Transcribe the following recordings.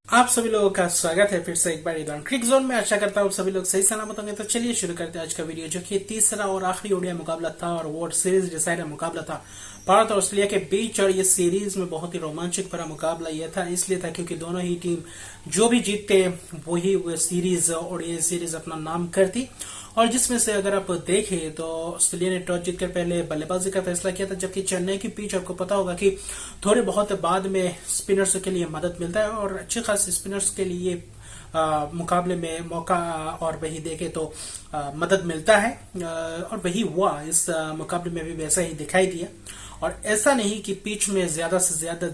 आप सभी लोगों का स्वागत है फिर से एक बार इधर क्रिक जोन में। आशा करता हूँ सभी लोग सही सलामत होंगे। तो चलिए शुरू करते हैं आज का वीडियो, जो कि तीसरा और आखिरी ओडीआई मुकाबला था और वर्ल्ड सीरीज डिसाइडर मुकाबला था भारत और ऑस्ट्रेलिया के बीच। और ये सीरीज में बहुत ही रोमांचक भरा मुकाबला यह था, इसलिए था क्योंकि दोनों ही टीम जो भी जीतते वही सीरीज ओडीआई सीरीज अपना नाम करती। और जिसमें से अगर आप देखें तो ऑस्ट्रेलिया ने टॉस जीतकर पहले बल्लेबाजी का फैसला किया था, जबकि चेन्नई की पिच आपको पता होगा कि थोड़े बहुत बाद में स्पिनर्स के लिए मदद मिलता है और अच्छे खास स्पिनर्स के लिए मुकाबले में मौका और वही देखे तो मदद मिलता है। और वही हुआ इस मुकाबले में भी वैसा ही दिखाई दिया। और ऐसा नहीं कि पिच में ज्यादा से ज्यादा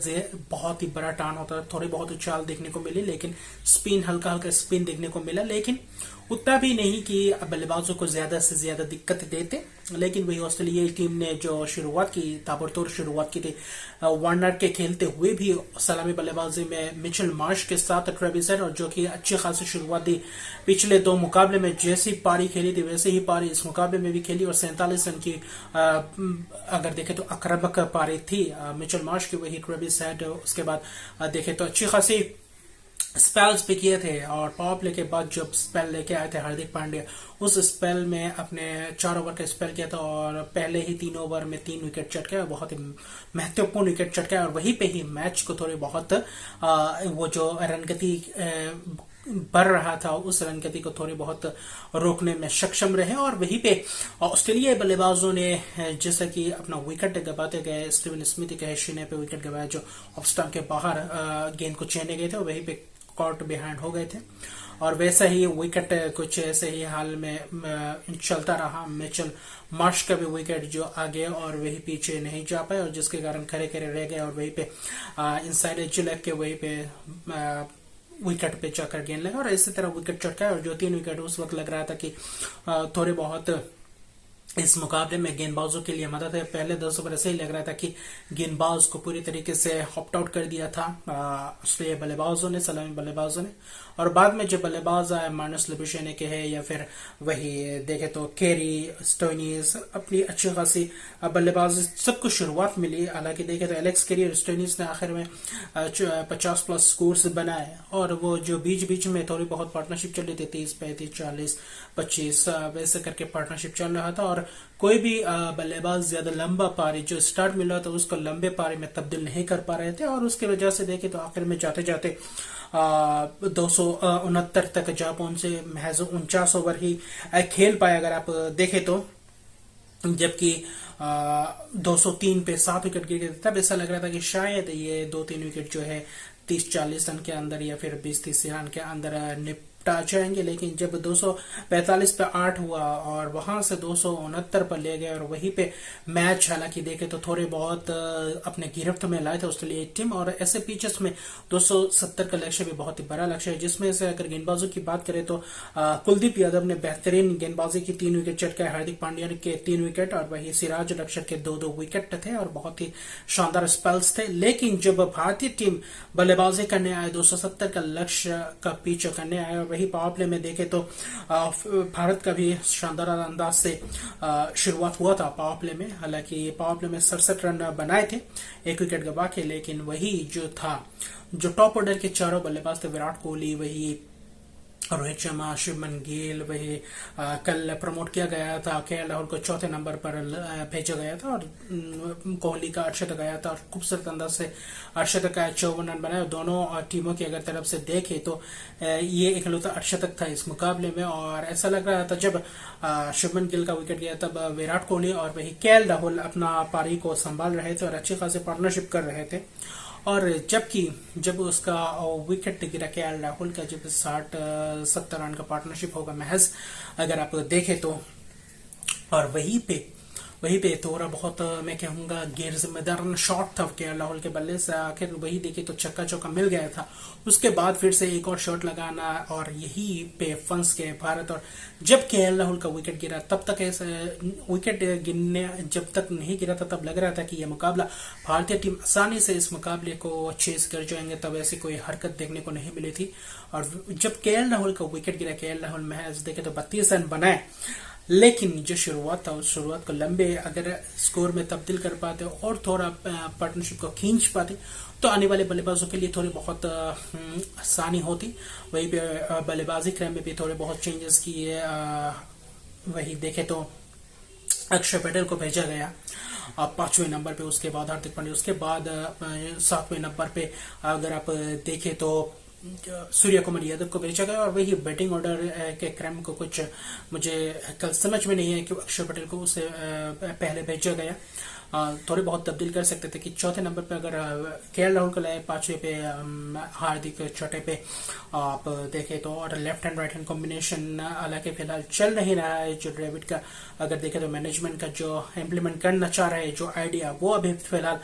बहुत ही बड़ा टान होता है, थोड़ी बहुत उछाल देखने को मिली, लेकिन स्पिन हल्का हल्का स्पिन देखने को मिला, लेकिन उतना भी नहीं कि बल्लेबाजों को ज्यादा से ज्यादा दिक्कत देते। लेकिन वही ऑस्ट्रेलियाई टीम ने जो शुरुआत की, ताबड़तोड़ शुरुआत की थी वार्नर के खेलते हुए भी सलामी बल्लेबाजी में मिचेल मार्श के साथ ट्रेविस हेड, और जो कि अच्छी खासी शुरुआत दी। पिछले दो मुकाबले में जैसी पारी खेली थी वैसे ही पारी इस मुकाबले में भी खेली और 47 रन की अगर देखें तो आक्रामक पारी थी मिचेल मार्श की, वही ट्रेविस हेड। उसके बाद देखें तो अच्छी खासी स्पेल्स भी किए थे। और पावर प्ले के बाद जब स्पेल लेके आए थे हार्दिक पांड्या, उस स्पेल में अपने 4 ओवर का स्पेल किया था और पहले ही 3 ओवर में 3 विकेट चटकाए, बहुत ही महत्वपूर्ण विकेट चटकाए। और वहीं पे ही मैच को थोड़ी बहुत वो जो रनगति बढ़ रहा था उस रनगति को थोड़ी बहुत रोकने में सक्षम रहे। और वहीं पे ऑस्ट्रेलियाई बल्लेबाजों ने जैसा कि अपना विकेट गवाते गए, स्टीवन स्मिथ के हैशिने पे विकेट गवाया जो ऑफ स्टंप के बाहर गेंद को छेड़ने गए थे, वहीं पे कॉर्ट बिहाइंड हो गए थे। और वैसा ही विकेट कुछ ऐसे ही हाल में चलता रहा। मिचेल मार्श का भी विकेट जो आगे और वही पीछे नहीं जा पाए, और जिसके कारण खड़े खड़े रह गए। और वहीं पे इनसाइड एज लग के वहीं पे विकेट पे जाकर गेंद लगा और इसी तरह विकेट चटका। और जो 3 विकेट उस वक्त लग रहा था कि थोड़े बहुत इस मुकाबले में गेंदबाजों के लिए मदद है। पहले 10 ओवर ऐसे ही लग रहा था कि गेंदबाज को पूरी तरीके से ऑप्ट आउट कर दिया था ऑस्ट्रेलिया बल्लेबाजों ने, सलामी बल्लेबाजों ने। और बाद में जो बल्लेबाज आए मार्नस लिबुशेने के है या फिर वही देखे तो केरी स्टोइनिस, अपनी अच्छी खासी बल्लेबाज सबको शुरुआत मिली। हालांकि देखे तो एलेक्स केरी और स्टोइनिस ने आखिर में 50+ स्कोर्स बनाए। और वो जो बीच बीच में थोड़ी बहुत पार्टनरशिप चल रही थी, 30-35, 40-25 वैसे करके पार्टनरशिप चल रहा था। और कोई भी बल्लेबाज ज्यादा लंबा पारी जो स्टार्ट मिला था उसको लंबे पारी में तब्दील नहीं कर पा रहे थे। और उसकी वजह से देखे तो आखिर में जाते जाते 269 तक जा पहुंचे। महज 49 ओवर ही खेल पाए अगर आप देखें तो, जबकि 203 पे 7 विकेट गिर गए। तब ऐसा लग रहा था कि शायद ये 2-3 विकेट जो है 30-40 रन के अंदर या फिर 20-30 रन के अंदर निपटा जाएंगे। लेकिन जब 245 पे 8 हुआ और वहां से 269 पर ले गए, और वहीं पे मैच हालांकि देखे तो थोड़े बहुत अपने गिरफ्त में लाए थे ऑस्ट्रेलिया टीम। और ऐसे पिचेस में 270 का लक्ष्य भी बहुत ही बड़ा लक्ष्य है, जिसमें से अगर गेंदबाजों की बात करें तो कुलदीप यादव ने बेहतरीन गेंदबाजी की, 3 विकेट चटकाए। हार्दिक पांड्या के 3 विकेट और वही सिराज रक्षक के 2-2 विकेट थे और बहुत ही शानदार स्पेल्स थे। लेकिन जब भारतीय टीम बल्लेबाजी करने आए, 270 का लक्ष्य का पीछे करने आए, वही पावर प्ले में देखे तो भारत का भी शानदार अंदाज से शुरुआत हुआ था पावर प्ले में। हालांकि पावर प्ले में 67 रन बनाए थे 1 विकेट गवा के। लेकिन वही जो था, जो टॉप ऑर्डर के चारों बल्लेबाज थे, विराट कोहली, वही रोहित शर्मा, शुभमन गिल, वही कल प्रमोट किया गया था, केएल राहुल को 4थे नंबर पर भेजा गया था और कोहली का अर्धशतक आया था और खूबसूरत अंदाज से अर्धशतक आया, 54 रन बनाए। दोनों टीमों की अगर तरफ से देखें तो ये इकलौता अर्धशतक था इस मुकाबले में। और ऐसा लग रहा था जब शुभमन गिल का विकेट गया तब विराट कोहली और वही केएल राहुल अपना पारी को संभाल रहे थे और अच्छी खासी पार्टनरशिप कर रहे थे। और जब उसका विकेट गिरा केएल राहुल का, जब 60-70 रन का पार्टनरशिप होगा महज अगर आप देखें तो, और वहीं पे थोड़ा बहुत मैं कहूंगा गैर जिम्मेदार शॉट था केएल राहुल के बल्ले से, आखिर वही देखे तो छक्का चौका मिल गया था। उसके बाद फिर से एक और शॉट लगाना और यही पे फंस गए भारत। और जब केएल राहुल का विकेट गिरा तब तक ऐसे विकेट गिरने जब तक नहीं गिरा था तब लग रहा था कि यह मुकाबला भारतीय टीम आसानी से इस मुकाबले को चेस कर जाएंगे, तब ऐसी कोई हरकत देखने को नहीं मिली थी। और जब केएल राहुल का विकेट गिरा, केएल राहुल महज देखे तो 32 रन बनाए, लेकिन जो शुरुआत था उस शुरुआत को लंबे अगर स्कोर में तब्दील कर पाते और थोड़ा पार्टनरशिप को खींच पाते तो आने वाले बल्लेबाजों के लिए थोड़ी बहुत आसानी होती। वहीं पे बल्लेबाजी क्रम में भी थोड़े बहुत चेंजेस किए। वही देखे तो अक्षर पटेल को भेजा गया 5वें नंबर पे, उसके बाद हार्दिक पांड्या, उसके बाद 7वें नंबर पे अगर आप देखें तो सूर्य कुमार यादव को भेजा गया। और वही बैटिंग ऑर्डर के क्रम को कुछ मुझे कल समझ में नहीं है कि अक्षर पटेल को उससे पहले भेजा गया। थोड़े बहुत तब्दील कर सकते थे कि चौथे नंबर पे अगर केएल राहुल को लाए, 5वें पे हार्दिक, छठे पे आप देखें तो, और left hand right hand combination हालांकि फिलहाल चल नहीं रहा है। जो ड्रेविड का अगर देखें तो मैनेजमेंट का जो इम्प्लीमेंट करना चाह रहा है जो आइडिया, वो अभी फिलहाल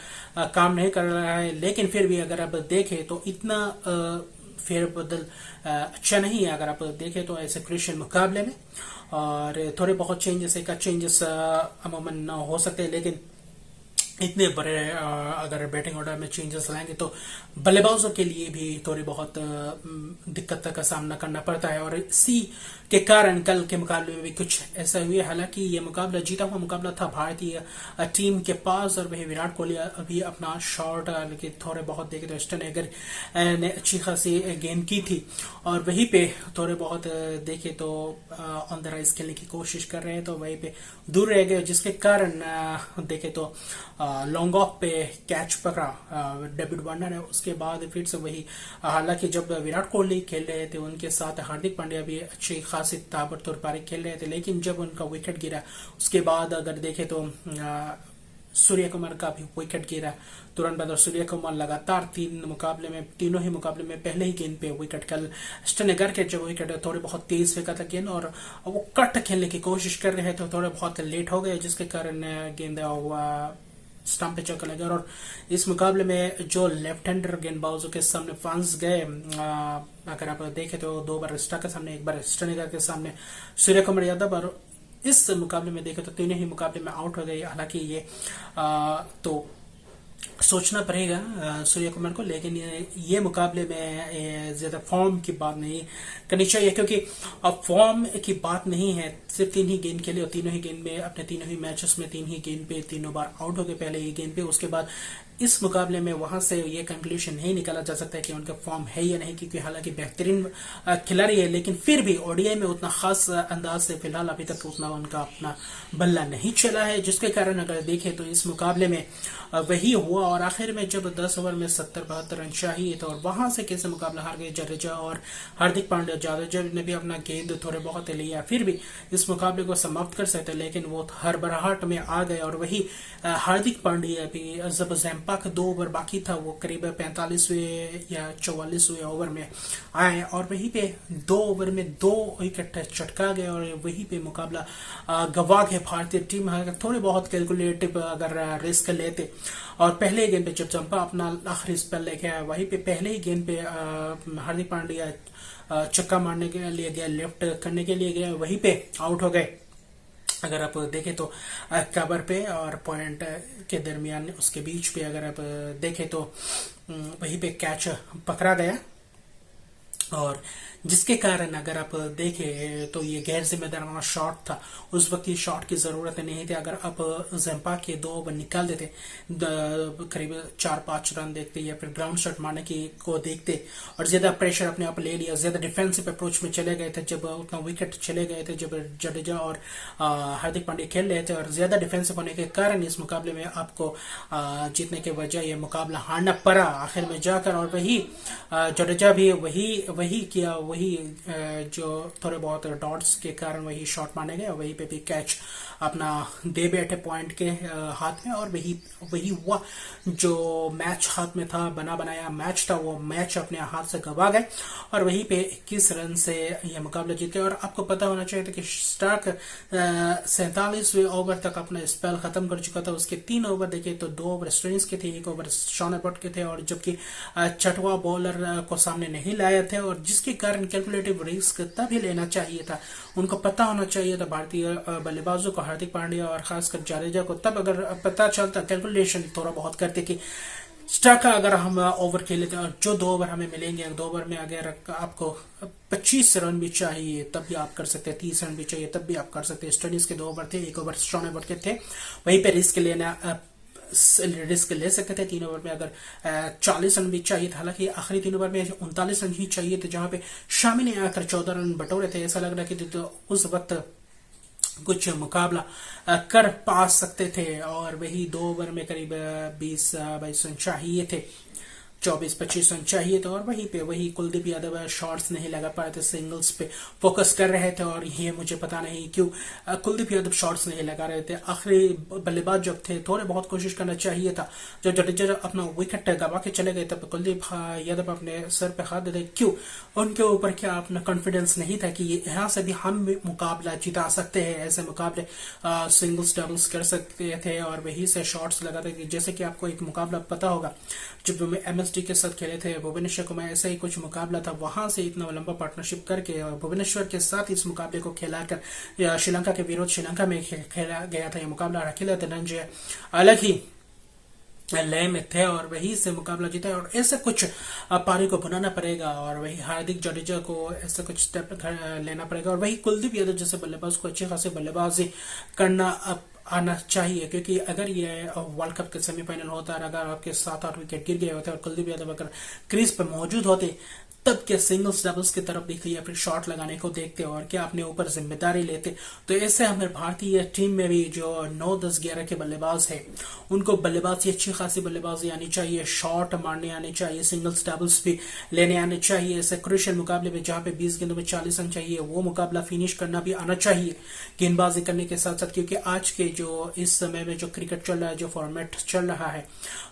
काम नहीं कर रहा है। लेकिन फिर भी अगर आप देखें तो इतना फेरबदल अच्छा नहीं है अगर आप देखें तो ऐसे क्रिशियन मुकाबले में। और थोड़े बहुत चेंजेस अमूमन हो सकते हैं, लेकिन इतने बड़े अगर बैटिंग ऑर्डर में चेंजेस लाएंगे तो बल्लेबाजों के लिए भी थोड़ी बहुत दिक्कत का सामना करना पड़ता है। और इसी के कारण कल के मुकाबले में भी कुछ ऐसा हुआ। हालांकि ये मुकाबला जीता हुआ मुकाबला था भारतीय टीम के पास, और वही विराट कोहली अभी अपना शॉट लेकिन थोड़े बहुत देखे तो वेस्टर्न एगर ने अच्छी खासी गेंद की थी, और वहीं पे थोड़े बहुत देखे तो ऑन द राइज खेलने की कोशिश कर रहे हैं तो वहीं पे दूर रह गए, जिसके कारण देखे तो लॉन्ग ऑफ पे कैच पकड़ा डेविड वार्नर है। उसके बाद फिर से वही, हालांकि जब विराट कोहली खेल रहे थे उनके साथ हार्दिक पांड्या भी अच्छी खासी ताबड़तोड़ पारी खेल रहे थे, लेकिन जब उनका विकेट गिरा उसके बाद अगर देखे तो सूर्य कुमार का भी विकेट गिरा तुरंत बाद। और सूर्य कुमार लगातार तीनों ही मुकाबले में पहले ही गेंद पे विकेट, कल स्टनेगर के जब विकेट थोड़े बहुत तेज फेंका था गेंद और वो कट खेलने की कोशिश कर रहे थे, थोड़े बहुत लेट हो गए, जिसके कारण गेंद स्टंप पे चौका लगा। और इस मुकाबले में जो लेफ्ट हैंडर गेंदबाजों के सामने फंस गए, अगर आप देखें तो 2 बार स्टा के सामने, 1 बार स्टनेगर के सामने सूर्य कुमार यादव, और इस मुकाबले में देखें तो तीनों ही मुकाबले में आउट हो गए। हालांकि ये तो सोचना पड़ेगा सूर्य कुमार को, लेकिन ये मुकाबले में ज्यादा फॉर्म की बात नहीं करनी चाहिए, क्योंकि अब फॉर्म की बात नहीं है। सिर्फ 3 ही गेंद खेले और तीनों ही गेंद में अपने तीनों ही मैचेस में 3 ही गेंद पे तीनों बार आउट हो गए पहले ही गेंद पे। उसके बाद इस मुकाबले में वहां से ये कंक्लूजन नहीं निकाला जा सकता है कि उनका फॉर्म है या नहीं, क्योंकि हालांकि बेहतरीन खिलाड़ी है, लेकिन फिर भी ओडीआई में उतना खास अंदाज से फिलहाल अभी तक उतना उनका अपना बल्ला नहीं चला है, जिसके कारण अगर देखें तो इस मुकाबले में वही हुआ। और आखिर में जब 10 ओवर में 70-72 रन चाहिए तो और वहां से कैसे मुकाबला हार गए जडेजा और हार्दिक पांड्या। जडेजा ने भी अपना गेंद थोड़े बहुत लिया, फिर भी इस मुकाबले को समाप्त कर सकते, लेकिन वो हड़बड़ाहट में आ गए। और वही हार्दिक पांड्या भी जब जैम्पा का 2 ओवर बाकी था, वो करीब 45वें या 44वें ओवर में आए और वहीं पे 2 ओवर में 2 विकेट चटका गए और वहीं पे मुकाबला गवा गए भारतीय टीम। थोड़े बहुत कैलकुलेटिव अगर रिस्क लेते और पहले गेंद पे जब जंपा अपना आखिरी स्पेल लेके आया, वहीं पे पहले ही गेंद पे हार्दिक पांड्या चक्का मारने के लिए गया, लेफ्ट करने के लिए गया, वहीं पे आउट हो गए। अगर आप देखें तो कवर पे और पॉइंट के दरमियान उसके बीच पे अगर आप देखें तो वहीं पे कैच पकड़ा गया, और जिसके कारण अगर आप देखें तो ये गैर जिम्मेदाराना शॉट था। उस वक्त ये शॉट की जरूरत नहीं थी। अगर आप जैम्पा के 2 ओवर निकाल देते, करीब 4-5 रन देखते या फिर ग्राउंड शॉट मारने की को देखते और ज्यादा प्रेशर अपने आप ले लिया, ज्यादा डिफेंसिव अप्रोच में चले गए थे, जब उतना विकेट चले गए थे, जब जडेजा और हार्दिक पांड्या खेल रहे थे और ज्यादा डिफेंसिव होने के कारण इस मुकाबले में आपको जीतने के वजह ये मुकाबला हारना पड़ा आखिर में जाकर। और वही जडेजा भी वही किया, वही जो थोड़े बहुत डॉट्स के कारण वही शॉट मारने गए, वही पे भी कैच अपना दे बैठे पॉइंट के हाथ में। और वही हुआ जो मैच हाथ में था, बना बनाया मैच था, वो मैच अपने हाथ से गवा गए और वहीं पे 21 रन से यह मुकाबला जीत गए। और आपको पता होना चाहिए था कि स्टार्क 47वें ओवर तक अपना स्पेल खत्म कर चुका था। उसके 3 ओवर देखे तो 2 ओवर स्टोइनिस के थे, 1 ओवर शॉन एबॉट के थे, और जबकि छठवा बॉलर को सामने नहीं लाए थे, और जिसके कारण कैलकुलेटिव रिस्क तभी लेना चाहिए था। उनको पता होना चाहिए था भारतीय बल्लेबाजों को, हार्दिक पांड्या और खासकर जडेजा को, तब अगर पता चलता, कैलकुलेशन थोड़ा बहुत करते कि स्टार्क का अगर हम ओवर खेले तो जो 2 ओवर हमें मिलेंगे, 2 ओवर में अगर आपको 25 रन भी चाहिए तब भी आप कर सकते हैं, 30 रन भी चाहिए तब भी आप कर सकते हैं। स्टडीज के 2 ओवर थे, 1 ओवर स्ट्रॉन ओवर के थे, वहीं पे रिस्क ले सकते थे। 3 ओवर में अगर 40 रन भी चाहिए था, हालांकि आखिरी 3 ओवर में 39 रन ही चाहिए थे, जहां पे शामी ने आकर 14 रन बटोरे थे। ऐसा लग रहा कि तो उस वक्त कुछ मुकाबला कर पा सकते थे, और वही 2 ओवर में करीब 20-22 रन चाहिए थे, 24-25 रन चाहिए थे। और वही कुलदीप यादव शॉट्स नहीं लगा पाए थे, सिंगल्स पे फोकस कर रहे थे, और ये मुझे पता नहीं क्यों कुलदीप यादव शॉट्स नहीं लगा रहे थे। आखिरी बल्लेबाज जब थे थोड़े बहुत कोशिश करना चाहिए था। जब जडेजा अपना विकेट गवा के चले गए तब कुलदीप यादव अपने सर पे हाथ देते, क्यों उनके ऊपर क्या अपना कॉन्फिडेंस नहीं था कि यहाँ से भी हम मुकाबला जिता सकते हैं, ऐसे मुकाबले सिंगल्स डबल्स कर सकते थे, और वही से शॉट्स लगाते थे। जैसे कि आपको एक मुकाबला पता होगा जब एमएसडी के साथ खेले थे भुवनेश्वर को, में ऐसा ही कुछ मुकाबला था, वहां से इतना लंबा पार्टनरशिप करके भुवनेश्वर के साथ इस मुकाबले को खेलाकर श्रीलंका के विरोध श्रीलंका में खेला गया था। ये मुकाबला अखिल धनंजय अलग ही लय में थे, और वही से मुकाबला जीता। और ऐसा कुछ पारी को बनाना पड़ेगा, और वही हार्दिक जडेजा को ऐसा कुछ स्टेप लेना पड़ेगा, और वही कुलदीप यादव जैसे बल्लेबाज को अच्छी खासी बल्लेबाजी करना आना चाहिए। क्योंकि अगर ये वर्ल्ड कप के सेमीफाइनल होता है, अगर आपके 7-8 विकेट गिर गए होते और कुलदीप यादव अगर क्रीज पर मौजूद होते, तब क्या सिंगल्स डबल्स की तरफ देखते या फिर शॉट लगाने को देखते, और क्या अपने ऊपर जिम्मेदारी लेते। तो ऐसे हमारे भारतीय टीम में भी जो 9, 10, 11 के बल्लेबाज है, उनको बल्लेबाजी अच्छी खासी बल्लेबाजी आनी चाहिए, शॉट मारने आने चाहिए, सिंगल्स डबल्स भी लेने आने चाहिए। ऐसे क्रुशियल मुकाबले में जहां पे 20 गेंदों में 40 रन चाहिए, वो मुकाबला फिनिश करना भी आना चाहिए गेंदबाजी करने के साथ साथ। क्योंकि आज के जो इस समय में जो क्रिकेट चल रहा है, जो फॉर्मेट चल रहा है,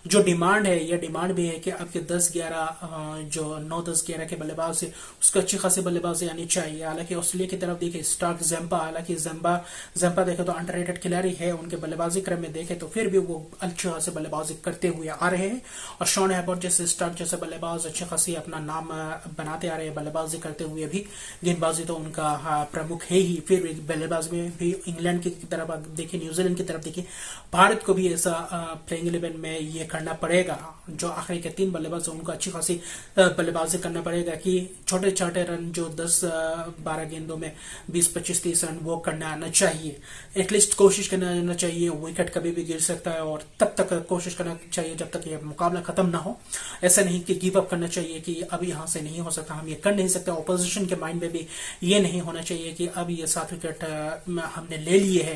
जो डिमांड है, ये डिमांड भी है कि आपके 10-11 जो 9, 10, 11 के बल्लेबाज है, उसको अच्छी खासी बल्लेबाजी आनी चाहिए। हालांकि ऑस्ट्रेलिया की तरफ देखे स्टार्क जंपा, हालांकि जंपा देखे तो अंडररेटेड खिलाड़ी है, उनके बल्लेबाजी क्रम में देखे तो फिर भी वो अच्छी खासी बल्लेबाजी करते हुए आ रहे हैं। और शॉन हैबर्ट जैसे स्टार्क जैसे बल्लेबाज अच्छी खासी अपना नाम बनाते आ रहे हैं बल्लेबाजी करते हुए भी। गेंदबाजी तो उनका प्रमुख है ही, फिर भी बल्लेबाज में भी इंग्लैंड की तरफ देखिए, न्यूजीलैंड की तरफ देखिए, भारत को भी ऐसा प्लेइंग 11 में ये करना पड़ेगा। जो आखिरी के 3 बल्लेबाज उनको अच्छी खासी बल्लेबाजी करना पड़ेगा कि छोटे छोटे रन जो 10-12 गेंदों में 20-25-30 रन वो करना आना चाहिए। एटलीस्ट कोशिश करना आना चाहिए। विकेट कभी भी गिर सकता है, और तब तक कोशिश करना चाहिए जब तक ये मुकाबला खत्म ना हो। ऐसा नहीं कि गिव अप करना चाहिए कि अब यहाँ से नहीं हो सकता, हम ये कर नहीं सकते। ऑपोजिशन के माइंड में भी ये नहीं होना चाहिए कि अब ये 7 विकेट हमने ले लिए है,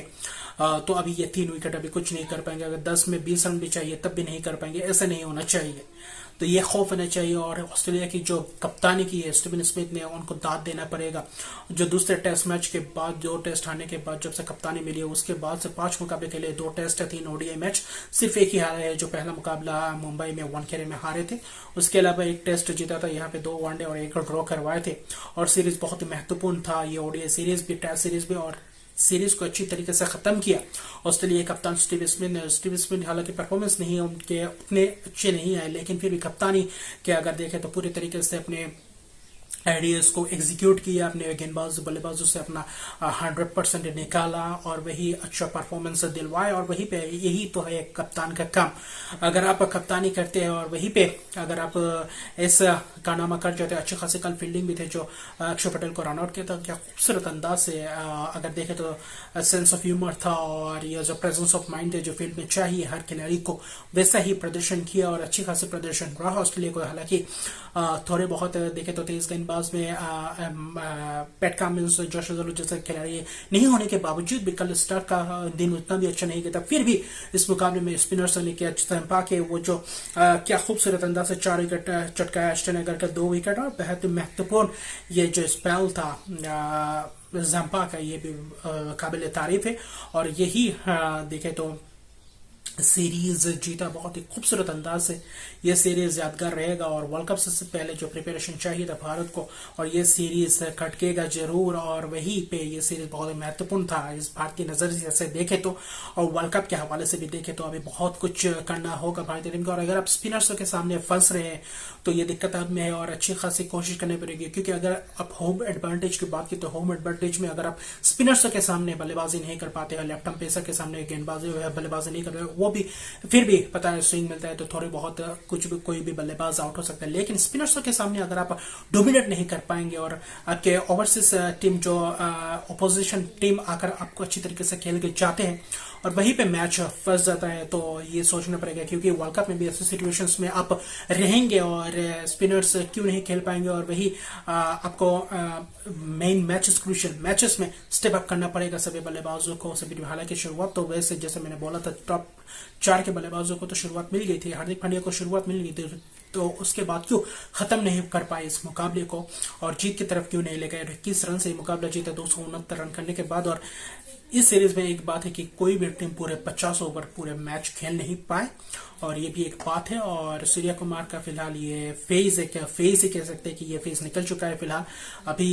तो अभी ये 3 विकेट अभी कुछ नहीं कर पाएंगे, अगर 10 में 20 रन भी चाहिए तब भी नहीं कर पाएंगे, ऐसा नहीं होना चाहिए। तो ये खौफ होना चाहिए। और ऑस्ट्रेलिया की जो कप्तानी की है स्टीवन स्मिथ ने, उनको दाद देना पड़ेगा। जो दूसरे टेस्ट मैच के बाद, 2 टेस्ट हारने के बाद जब से कप्तानी मिली है, उसके बाद से 5 मुकाबले के लिए 2 टेस्ट है, 3 ओडीआई मैच, सिर्फ एक ही हारा है, जो पहला मुकाबला मुंबई में वानखेड़े में हारे थे। उसके अलावा 1 टेस्ट जीता था, यहाँ पे 2 वनडे और 1 ड्रॉ करवाए थे। और सीरीज बहुत ही महत्वपूर्ण था, ये ओडीआई सीरीज भी, टेस्ट सीरीज भी, और सीरीज को अच्छी तरीके से खत्म किया ऑस्ट्रेलिया कप्तान स्टीव स्मिथ। हालांकि परफॉर्मेंस नहीं उनके उतने अच्छे नहीं आए, लेकिन फिर भी कप्तानी के अगर देखें तो पूरी तरीके से अपने आइडियाज को एग्जीक्यूट किया, अपने गेंदबाज बल्लेबाजों से अपना 100% निकाला, और वही अच्छा परफॉर्मेंस दिलवाए। और वही पे यही तो है कप्तान का काम। अगर आप कप्तानी करते हैं और वही पे अगर आप ऐसा कारनामा कर जाते, अच्छे खासे कल फील्डिंग भी थे जो अक्षर पटेल को रन आउट किया था, क्या खूबसूरत अंदाज से अगर देखें तो सेंस ऑफ ह्यूमर था, और ये जो प्रेजेंस ऑफ माइंड है जो फील्ड में चाहिए हर खिलाड़ी को, वैसा ही प्रदर्शन किया, और अच्छी खासी प्रदर्शन रहा ऑस्ट्रेलिया को। हालांकि थोड़े बहुत देखे तो 23 गेंदबाज में पैट कमिंस, जोश हज़ारे जैसे खिलाड़ी नहीं होने के बावजूद भी कल स्टार्क का दिन उतना भी अच्छा नहीं गया था। फिर भी इस मुकाबले में स्पिनर्स ने किया, जंपा के वो जो क्या खूबसूरत अंदाज से 4 विकेट चटकाया, श्रीनगर का 2 विकेट, और बेहद महत्वपूर्ण ये जो स्पेल था जंपा का, ये भी काबिल तारीफ है। और यही देखे तो सीरीज जीता बहुत ही खूबसूरत अंदाज से। ये सीरीज यादगार रहेगा, और वर्ल्ड कप से पहले जो प्रिपरेशन चाहिए था भारत को, और ये सीरीज खटकेगा जरूर। और वही पे ये सीरीज बहुत ही महत्वपूर्ण था इस भारत की नजर से देखे तो, और वर्ल्ड कप के हवाले से भी देखे तो अभी बहुत कुछ करना होगा भारतीय टीम को। और अगर आप स्पिनर्स के सामने फंस रहे हैं तो ये दिक्कत आप में है, और अच्छी खासी कोशिश करनी पड़ेगी। क्योंकि अगर आप होम एडवांटेज की बात की तो होम एडवांटेज में अगर आप स्पिनर्स के सामने बल्लेबाजी नहीं कर पाते, लेफ्ट आर्म पेसर के सामने गेंदबाजी बल्लेबाजी नहीं कर रहे, वो भी फिर भी पता है स्विंग मिलता है तो थोड़े बहुत कुछ भी कोई भी बल्लेबाज आउट हो सकता है, लेकिन स्पिनर्सों के सामने अगर आप डोमिनेट नहीं कर पाएंगे और आपके ओवरसीज टीम जो अपोजिशन टीम आकर आपको अच्छी तरीके से खेल के जाते हैं और वहीं पे मैच फंस जाता है, तो ये सोचना पड़ेगा, क्योंकि वर्ल्ड कप में भी ऐसे सिचुएशंस में आप रहेंगे और स्पिनर्स क्यों नहीं खेल पाएंगे और वही आपको मेन मैचेस क्रूशियल मैचेस में स्टेप अप करना पड़ेगा सभी बल्लेबाजों को सभी। हालांकि शुरुआत तो वैसे जैसे मैंने बोला था टॉप 4 के बल्लेबाजों को तो शुरुआत मिल गई थी, हार्दिक पांड्या को शुरुआत मिल गई थी, तो उसके बाद क्यों खत्म नहीं कर पाए इस मुकाबले को और जीत की तरफ क्यों नहीं ले गए। 21 रन से मुकाबला जीता 269 रन करने के बाद। और इस सीरीज में एक बात है कि कोई भी टीम पूरे 50 ओवर पूरे मैच खेल नहीं पाए और ये भी एक बात है। और सूर्य कुमार का फिलहाल ये फेज ही कह सकते हैं कि ये फेज निकल चुका है फिलहाल। अभी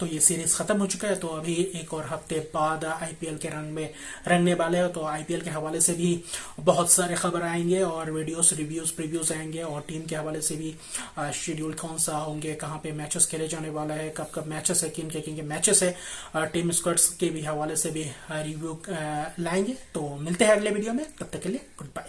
तो ये सीरीज खत्म हो चुका है, तो अभी एक और हफ्ते बाद आईपीएल के रंग में रंगने वाले हो, तो आईपीएल के हवाले से भी बहुत सारे खबर आएंगे और वीडियोस रिव्यूज प्रीव्यूज आएंगे और टीम के हवाले से भी शेड्यूल कौन सा होंगे, कहाँ पे मैचेस खेले जाने वाला है, कब कब मैचेस है, किन के मैचेस है, टीम स्क्वाड्स के भी हवाले से भी रिव्यू लाएंगे। तो मिलते हैं अगले वीडियो में, तब तक के लिए गुड बाय।